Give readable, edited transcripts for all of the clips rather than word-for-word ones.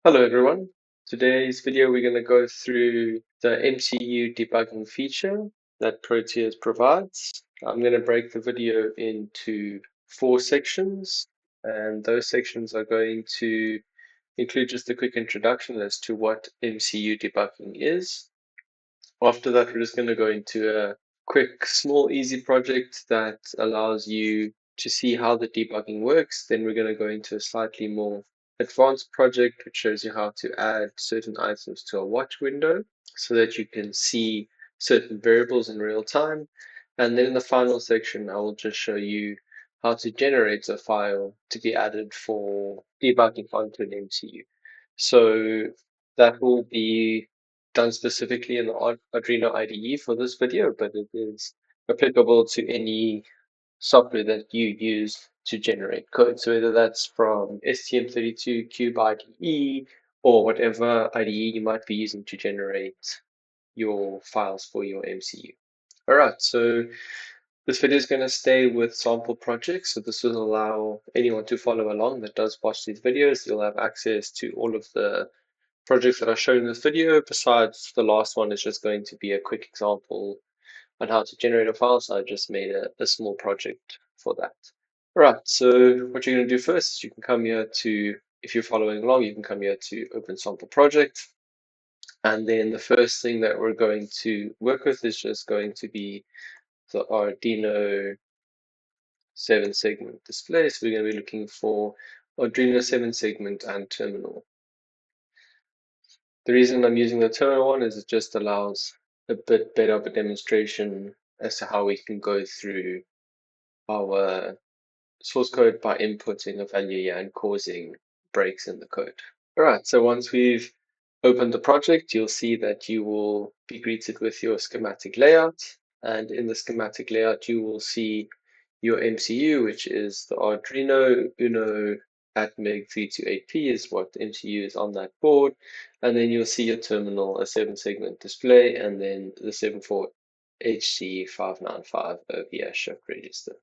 Hello everyone. Today's video we're going to go through the MCU debugging feature that Proteus provides. I'm going to break the video into 4 sections, and those sections are going to include just a quick introduction as to what MCU debugging is. After that, we're just going to go into a quick, small, easy project that allows you to see how the debugging works. Then we're going to go into a slightly more advanced project, which shows you how to add certain items to a watch window so that you can see certain variables in real time. And then in the final section, I will just show you how to generate a file to be added for debugging onto an MCU. So that will be done specifically in the Arduino IDE for this video, but it is applicable to any software that you use to generate code. So whether that's from STM32 Cube IDE or whatever IDE you might be using to generate your files for your MCU. All right, so this video is going to stay with sample projects. So this will allow anyone to follow along that does watch these videos. You'll have access to all of the projects that are shown in this video. Besides the last one is just going to be a quick example on how to generate a file. So I just made a small project for that. All right, so what you're going to do first is you can come here to, if you're following along, you can come here to open sample project. And then the first thing that we're going to work with is just going to be the Arduino 7-segment display. So we're going to be looking for Arduino 7-segment and terminal. The reason I'm using the terminal one is it just allows a bit better of a demonstration as to how we can go through our source code by inputting a value here and causing breaks in the code. All right, so once we've opened the project, you'll see that you will be greeted with your schematic layout. And in the schematic layout, you will see your MCU, which is the Arduino Uno ATmeg 328P is what the MCU is on that board. And then you'll see your terminal, a 7-segment display, and then the 74HC595 OVS shift register.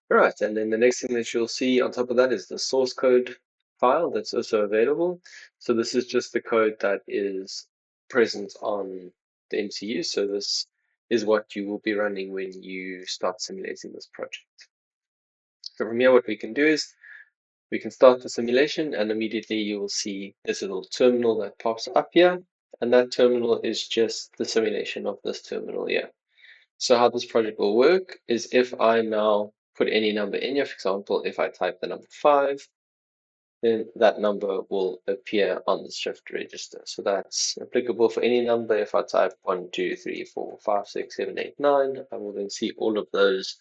All right, and then the next thing that you'll see on top of that is the source code file that's also available. So this is just the code that is present on the MCU. So this is what you will be running when you start simulating this project. So from here, what we can do is we can start the simulation, and immediately you will see this little terminal that pops up here. And that terminal is just the simulation of this terminal here. So how this project will work is if I now put any number in here, for example, if I type the number 5, then that number will appear on the shift register. So that's applicable for any number. If I type 1, 2, 3, 4, 5, 6, 7, 8, 9, I will then see all of those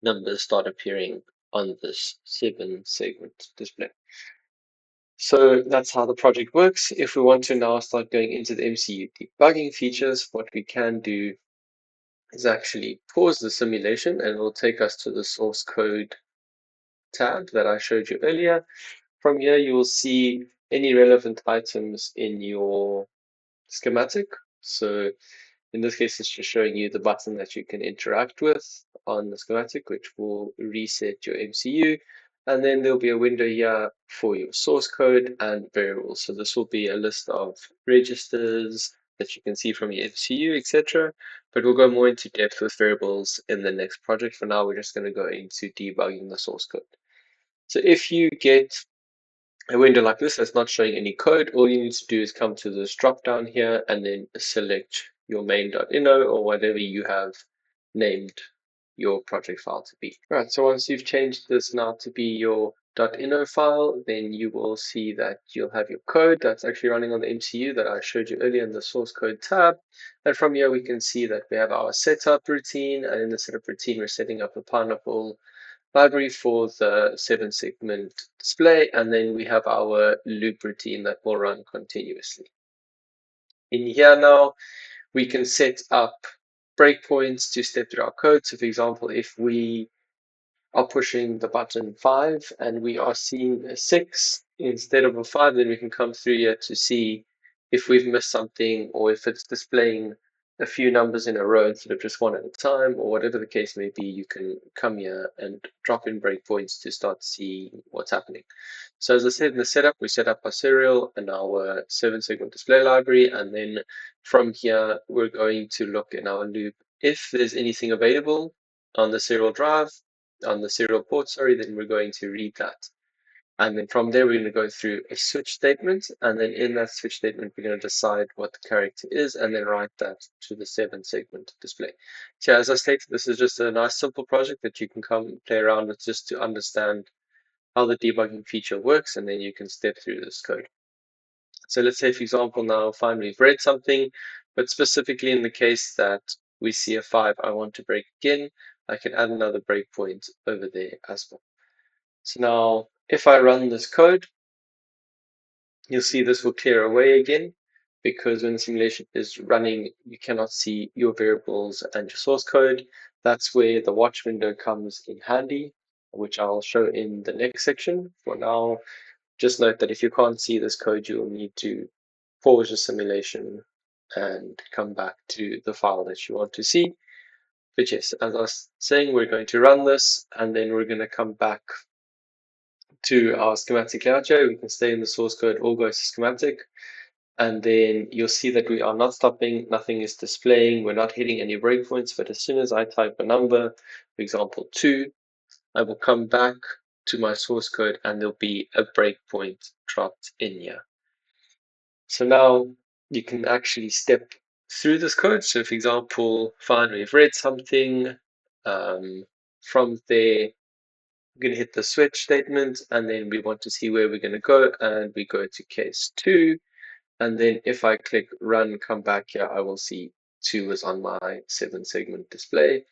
numbers start appearing on this 7-segment display. So that's how the project works. If we want to now start going into the MCU debugging features, what we can do is actually pause the simulation, and it will take us to the source code tab that I showed you earlier. From here, you will see any relevant items in your schematic. So in this case, it's just showing you the button that you can interact with on the schematic, which will reset your MCU. And then there'll be a window here for your source code and variables. So this will be a list of registers that you can see from your MCU, etc. But we'll go more into depth with variables in the next project. For now, we're just going to go into debugging the source code. So if you get a window like this that's not showing any code, all you need to do is come to this drop down here and then select your main.ino or whatever you have named your project file to be. Right, so once you've changed this now to be your .ino file, then you will see that you'll have your code that's actually running on the MCU that I showed you earlier in the source code tab. And from here, we can see that we have our setup routine, and in the setup routine, we're setting up a Pineapple library for the 7-segment display, and then we have our loop routine that will run continuously. In here now, we can set up breakpoints to step through our code. So for example, if we are pushing the button 5 and we are seeing a 6 instead of a 5, then we can come through here to see if we've missed something or if it's displaying a few numbers in a row instead of just one at a time, or whatever the case may be, you can come here and drop in breakpoints to start seeing what's happening. So as I said in the setup, we set up our serial and our 7-segment display library, and then from here, we're going to look in our loop if there's anything available on the serial drive, on the serial port, sorry, then we're going to read that. And then from there, we're going to go through a switch statement. And then in that switch statement, we're going to decide what the character is and then write that to the 7-segment display. So as I stated, this is just a nice simple project that you can come play around with just to understand how the debugging feature works. And then you can step through this code. So let's say, for example, now fine, we've read something, but specifically in the case that we see a 5, I want to break again, I can add another breakpoint over there as well. So now if I run this code, you'll see this will clear away again because when the simulation is running, you cannot see your variables and your source code. That's where the watch window comes in handy, which I'll show in the next section. For now, just note that if you can't see this code, you'll need to pause the simulation and come back to the file that you want to see. But yes, as I was saying, we're going to run this and then we're going to come back to our schematic layout here. We can stay in the source code or go to schematic. And then you'll see that we are not stopping, nothing is displaying, we're not hitting any breakpoints, but as soon as I type a number, for example 2, I will come back to my source code and there'll be a breakpoint dropped in here. So now you can actually step through this code. So for example, fine, we've read something, from there, we're going to hit the switch statement and then we want to see where we're going to go, and we go to case 2. And then if I click run, come back here, I will see 2 is on my 7-segment display.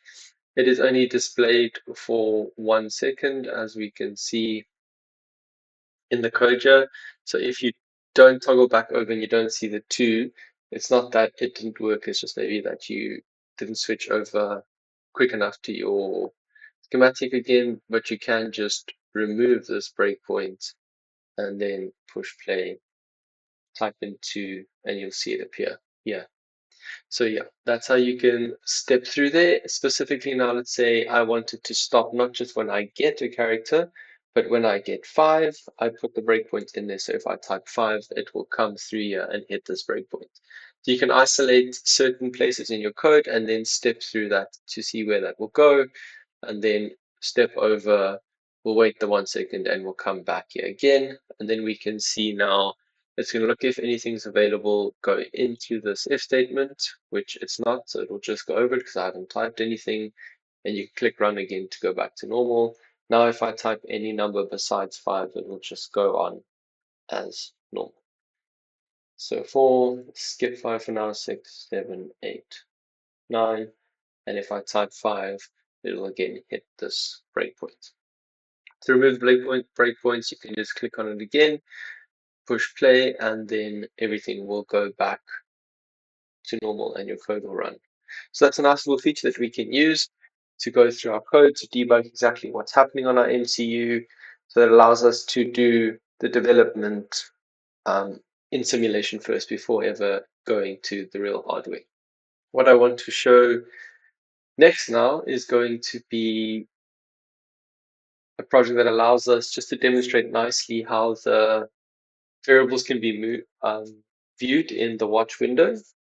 It is only displayed for 1 second, as we can see in the code here. So if you don't toggle back over and you don't see the 2, it's not that it didn't work, it's just maybe that you didn't switch over quick enough to your schematic again, but you can just remove this breakpoint and then push play, type in 2, and you'll see it appear. Yeah. So yeah, that's how you can step through there. Specifically now, let's say I wanted to stop not just when I get a character, but when I get 5, I put the breakpoint in there. So if I type 5, it will come through here and hit this breakpoint. So you can isolate certain places in your code and then step through that to see where that will go, and then step over. We'll wait the 1 second and we'll come back here again, and then we can see now it's going to look if anything's available, go into this if statement, which it's not, so it'll just go over it because I haven't typed anything, and you can click run again to go back to normal. Now if I type any number besides 5, it will just go on as normal. So 4, skip 5 for now, 6, 7, 8, 9, and if I type 5, it will again hit this breakpoint. To remove breakpoints, you can just click on it again, push play, and then everything will go back to normal and your code will run. So that's a nice little feature that we can use to go through our code to debug exactly what's happening on our MCU. So that allows us to do the development in simulation first before ever going to the real hardware. What I want to show next now is going to be a project that allows us just to demonstrate nicely how the variables can be viewed in the watch window.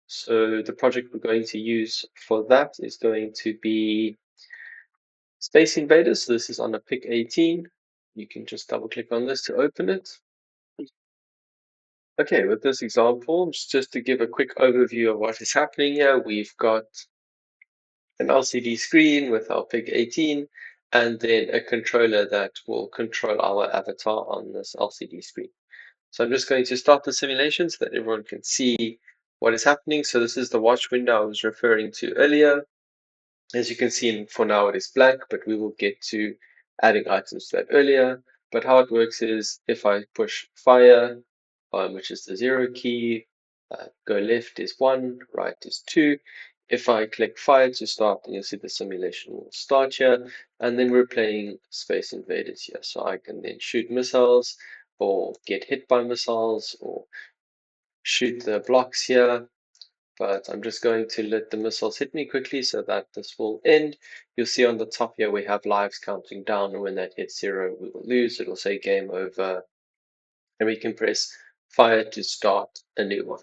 So the project we're going to use for that is going to be Space Invaders. So this is on a PIC 18. You can just double click on this to open it. Okay, with this example, just to give a quick overview of what is happening here, we've got an LCD screen with our PIC 18 and then a controller that will control our avatar on this LCD screen. So I'm just going to start the simulation so that everyone can see what is happening. So this is the watch window I was referring to earlier. As you can see, for now it is blank, but we will get to adding items to that earlier. But how it works is if I push fire, which is the 0 key, go left is 1, right is 2. If I click fire to start, then you'll see the simulation will start here. And then we're playing Space Invaders here. So I can then shoot missiles or get hit by missiles or shoot the blocks here. but I'm just going to let the missiles hit me quickly so that this will end. You'll see on the top here we have lives counting down, and when that hits 0, we will lose. It'll say game over, and we can press fire to start a new one.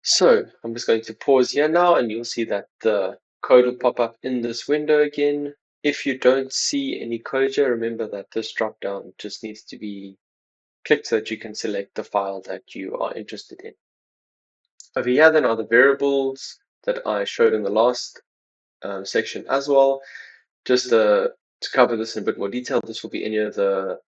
So I'm just going to pause here now, and you'll see that the code will pop up in this window again. If you don't see any code here, remember that this drop down just needs to be clicked so that you can select the file that you are interested in. Over here then are the variables that I showed in the last section as well. Just to cover this in a bit more detail, this will be any of the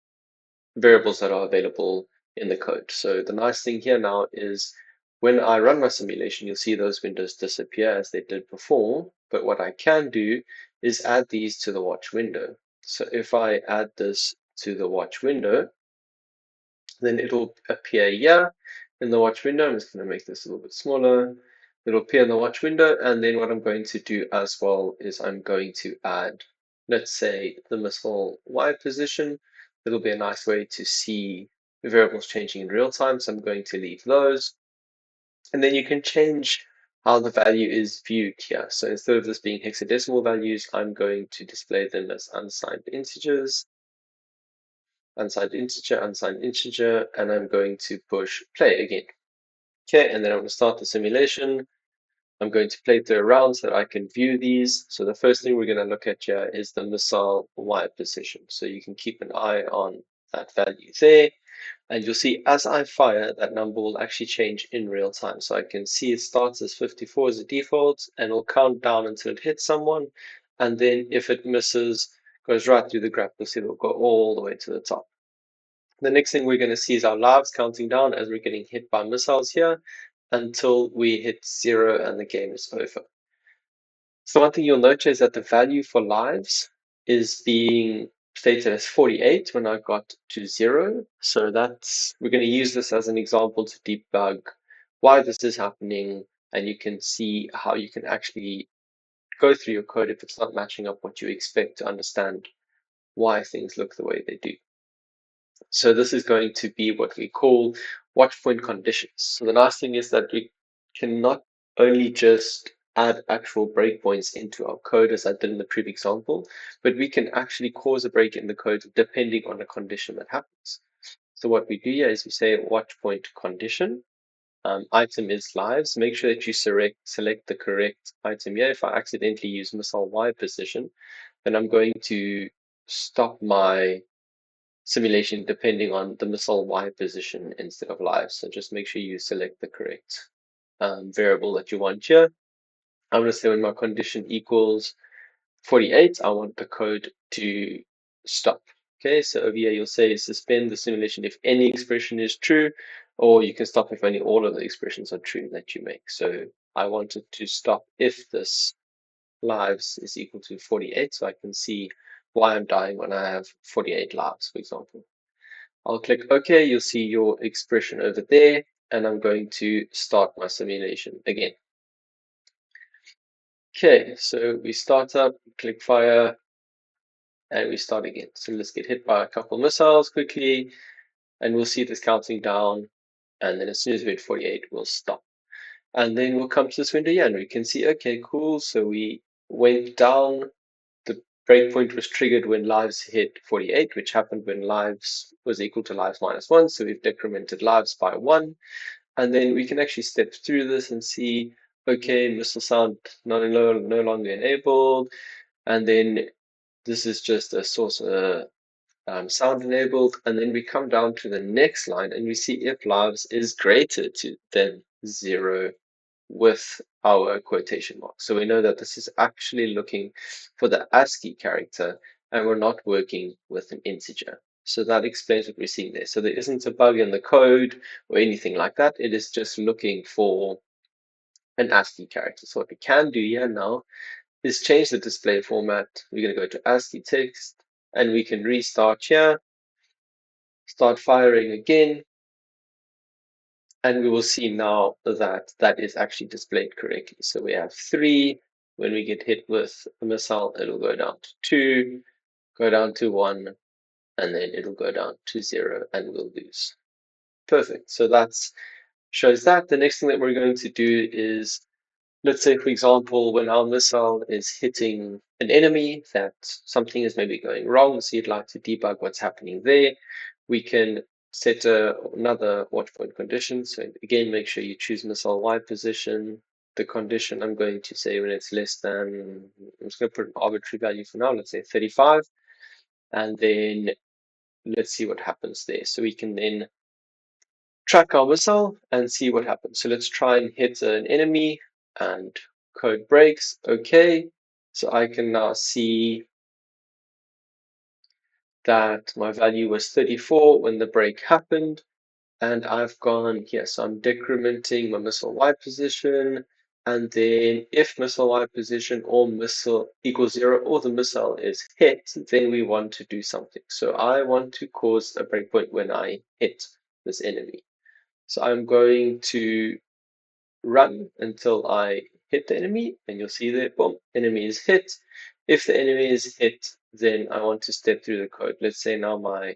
variables that are available in the code. So the nice thing here now is when I run my simulation, you'll see those windows disappear as they did before. But what I can do is add these to the watch window. So if I add this to the watch window, then it'll appear here in the watch window. I'm just going to make this a little bit smaller. It'll appear in the watch window, and then what I'm going to do as well is I'm going to add, let's say, the missile Y position. It'll be a nice way to see variables changing in real time, so I'm going to leave those. And then you can change how the value is viewed here. So instead of this being hexadecimal values, I'm going to display them as unsigned integers, unsigned integer, and I'm going to push play again. Okay, and then I'm going to start the simulation. I'm going to play through around so that I can view these. So the first thing we're going to look at here is the missile Y position. So you can keep an eye on that value there. And you'll see as I fire, that number will actually change in real time. So I can see it starts as 54 as a default, and it'll count down until it hits someone. And then if it misses, goes right through the graph, you'll see it'll go all the way to the top. The next thing we're going to see is our lives counting down as we're getting hit by missiles here until we hit 0 and the game is over. So one thing you'll notice is that the value for lives is being stated as 48 when I got to 0. So we're going to use this as an example to debug why this is happening, and you can see how you can actually go through your code if it's not matching up what you expect to understand why things look the way they do. So this is going to be what we call watch point conditions. So the nice thing is that we can not only just add actual breakpoints into our code as I did in the previous example, but we can actually cause a break in the code depending on the condition that happens. So what we do here is we say watch point condition. Item is lives. Make sure that you select the correct item here. If I accidentally use missile Y position, then I'm going to stop my simulation depending on the missile Y position instead of live. So just make sure you select the correct variable that you want here. I'm going to say when my condition equals 48, I want the code to stop. Okay, so over here you'll say suspend the simulation if any expression is true, or you can stop if only all of the expressions are true that you make. So I want it to stop if this lives is equal to 48, so I can see why I'm dying when I have 48 lives, for example. I'll click OK. You'll see your expression over there, and I'm going to start my simulation again. Okay, so we start up, click fire, and we start again. So let's get hit by a couple missiles quickly, and we'll see this counting down, and then as soon as we hit 48, we'll stop. And then we'll come to this window here, and we can see, okay, cool, so we went down. The breakpoint was triggered when lives hit 48, which happened when lives was equal to lives minus 1. So we've decremented lives by 1. And then we can actually step through this and see, okay, missile sound no longer enabled. And then this is just a source sound enabled. And then we come down to the next line and we see if lives is greater than 0 with our quotation mark. So we know that this is actually looking for the ASCII character and we're not working with an integer. So that explains what we're seeing there. So there isn't a bug in the code or anything like that. It is just looking for an ASCII character. So what we can do here now is change the display format. We're going to go to ASCII text and we can restart here, start firing again, and we will see now that that is actually displayed correctly. So we have 3. When we get hit with a missile, it'll go down to 2, go down to 1, and then it'll go down to 0, and we'll lose. Perfect. So that's shows that. The next thing that we're going to do is, let's say, for example, when our missile is hitting an enemy, that something is maybe going wrong, so you'd like to debug what's happening there. We can set another watch point condition. So again, make sure you choose missile Y position. The condition I'm going to say when it's less than, I'm just going to put an arbitrary value for now, let's say 35. And then let's see what happens there. So we can then track our missile and see what happens. So let's try and hit an enemy and code breaks. Okay. So I can now see that my value was 34 when the break happened. And I've gone here. So I'm decrementing my missile Y position. And then if missile Y position or missile equals 0 or the missile is hit, then we want to do something. So I want to cause a breakpoint when I hit this enemy. So I'm going to run until I hit the enemy, and you'll see that, boom, enemy is hit. If the enemy is hit, then I want to step through the code. Let's say now my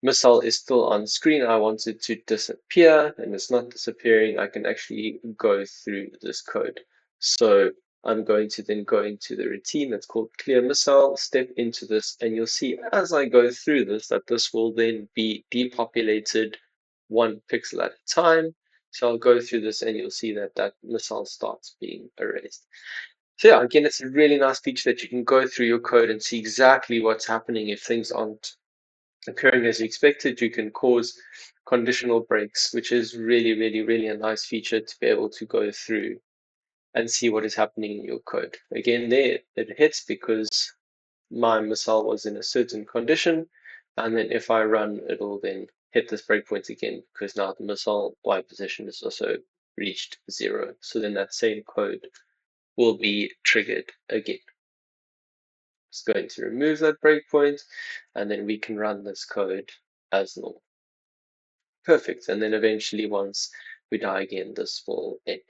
missile is still on screen. I want it to disappear, and it's not disappearing. I can actually go through this code. So I'm going to then go into the routine that's called clear missile, step into this, and you'll see as I go through this that this will then be depopulated 1 pixel at a time. So I'll go through this and you'll see that that missile starts being erased. So yeah, again, it's a really nice feature that you can go through your code and see exactly what's happening if things aren't occurring as you expected. You can cause conditional breaks, which is really, really, really a nice feature to be able to go through and see what is happening in your code. Again, there it hits because my missile was in a certain condition, and then if I run, it'll then hit this breakpoint again because now the missile Y position is also reached 0. So then that same code will be triggered again. It's going to remove that breakpoint, and then we can run this code as normal. Perfect. And then eventually, once we die again, this will end.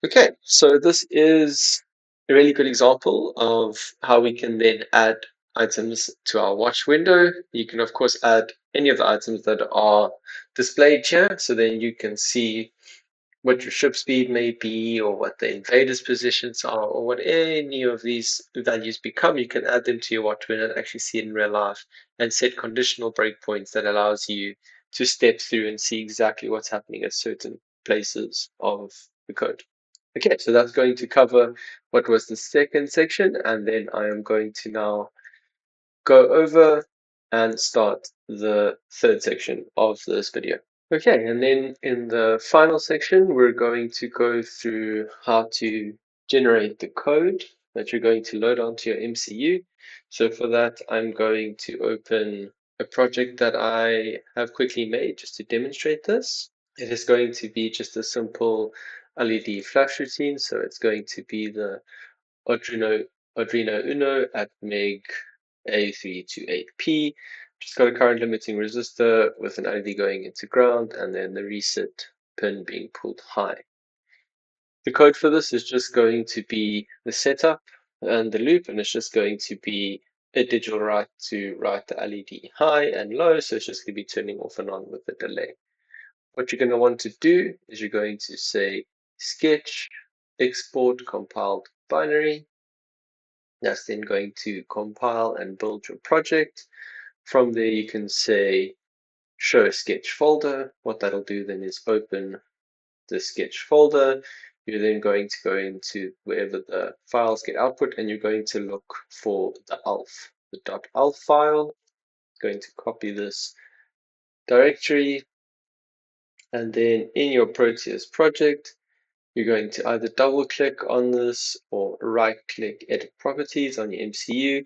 Okay, so this is a really good example of how we can then add items to our watch window. You can, of course, add any of the items that are displayed here. So then you can see what your ship speed may be, or what the invaders' positions are, or what any of these values become. You can add them to your watch window and actually see it in real life and set conditional breakpoints that allows you to step through and see exactly what's happening at certain places of the code. Okay, so that's going to cover what was the second section, and then I am going to now go over and start the third section of this video. Okay, and then in the final section, we're going to go through how to generate the code that you're going to load onto your MCU. So for that, I'm going to open a project that I have quickly made just to demonstrate this. It is going to be just a simple LED flash routine. So it's going to be the Arduino Uno at MEG A328P. Just got a current limiting resistor with an LED going into ground, and then the reset pin being pulled high. The code for this is just going to be the setup and the loop, and it's just going to be a digital write to write the LED high and low, so it's just going to be turning off and on with the delay. What you're going to want to do is you're going to say sketch export compiled binary. That's then going to compile and build your project. From there, you can say show sketch folder. What that'll do then is open the sketch folder. You're then going to go into wherever the files get output, and you're going to look for the .alf, the .alf file. Going to copy this directory, and then in your Proteus project, you're going to either double click on this or right click edit properties on your MCU.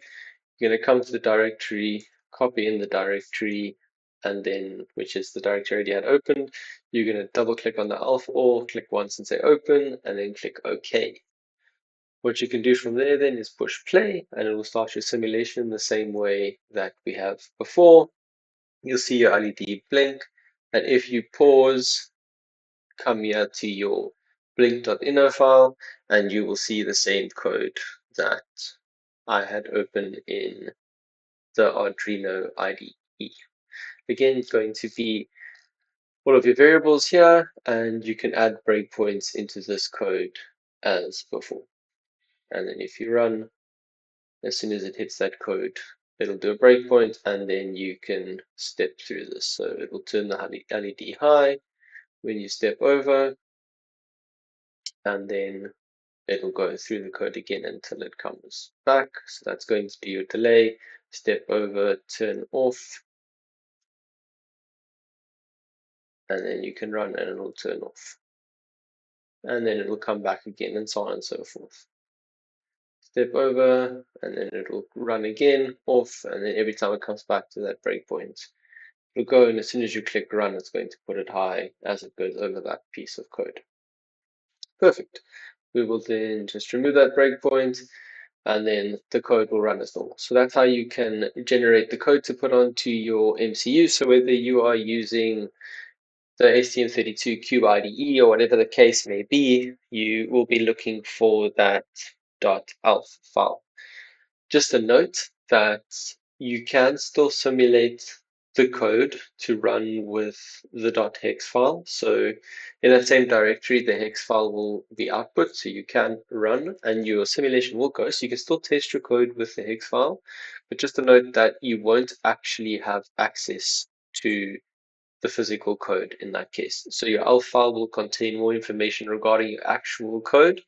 You're going to come to the directory, copy in the directory, and then, which is the directory already had opened, you're going to double click on the alpha or click once and say open, and then click OK. What you can do from there then is push play, and it will start your simulation the same way that we have before. You'll see your LED blink, and if you pause, come here to your blink.ini file, and you will see the same code that I had opened in the Arduino IDE. Again, it's going to be all of your variables here, and you can add breakpoints into this code as before. And then if you run, as soon as it hits that code, it'll do a breakpoint, and then you can step through this. So it will turn the LED high when you step over, and then it'll go through the code again until it comes back. So that's going to be your delay. Step over, turn off, and then you can run and it'll turn off. And then it'll come back again, and so on and so forth. Step over, and then it'll run again, off, and then every time it comes back to that breakpoint, it'll go, and as soon as you click run, it's going to put it high as it goes over that piece of code. Perfect. We will then just remove that breakpoint, and then the code will run as normal. So that's how you can generate the code to put onto your MCU. So whether you are using the STM32 Cube IDE or whatever the case may be, you will be looking for that .alpha file. Just a note that you can still simulate the code to run with the .hex file. So in that same directory, the hex file will be output, so you can run and your simulation will go. So you can still test your code with the hex file, but just a note that you won't actually have access to the physical code in that case. So your ELF file will contain more information regarding your actual code,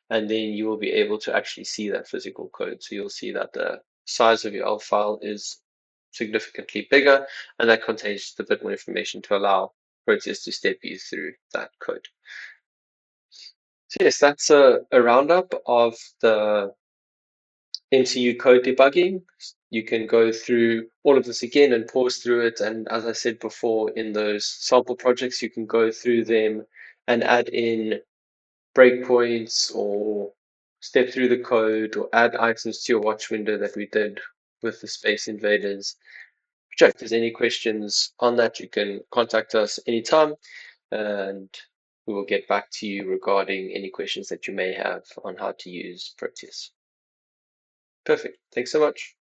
and then you will be able to actually see that physical code. So you'll see that the size of your ELF file is significantly bigger, and that contains just a bit more information to allow Proteus to step you through that code. So yes, that's a roundup of the MCU code debugging. You can go through all of this again and pause through it. And as I said before, in those sample projects, you can go through them and add in breakpoints or step through the code or add items to your watch window that we did with the Space Invaders. If there's any questions on that, you can contact us anytime and we will get back to you regarding any questions that you may have on how to use Proteus. Perfect. Thanks so much.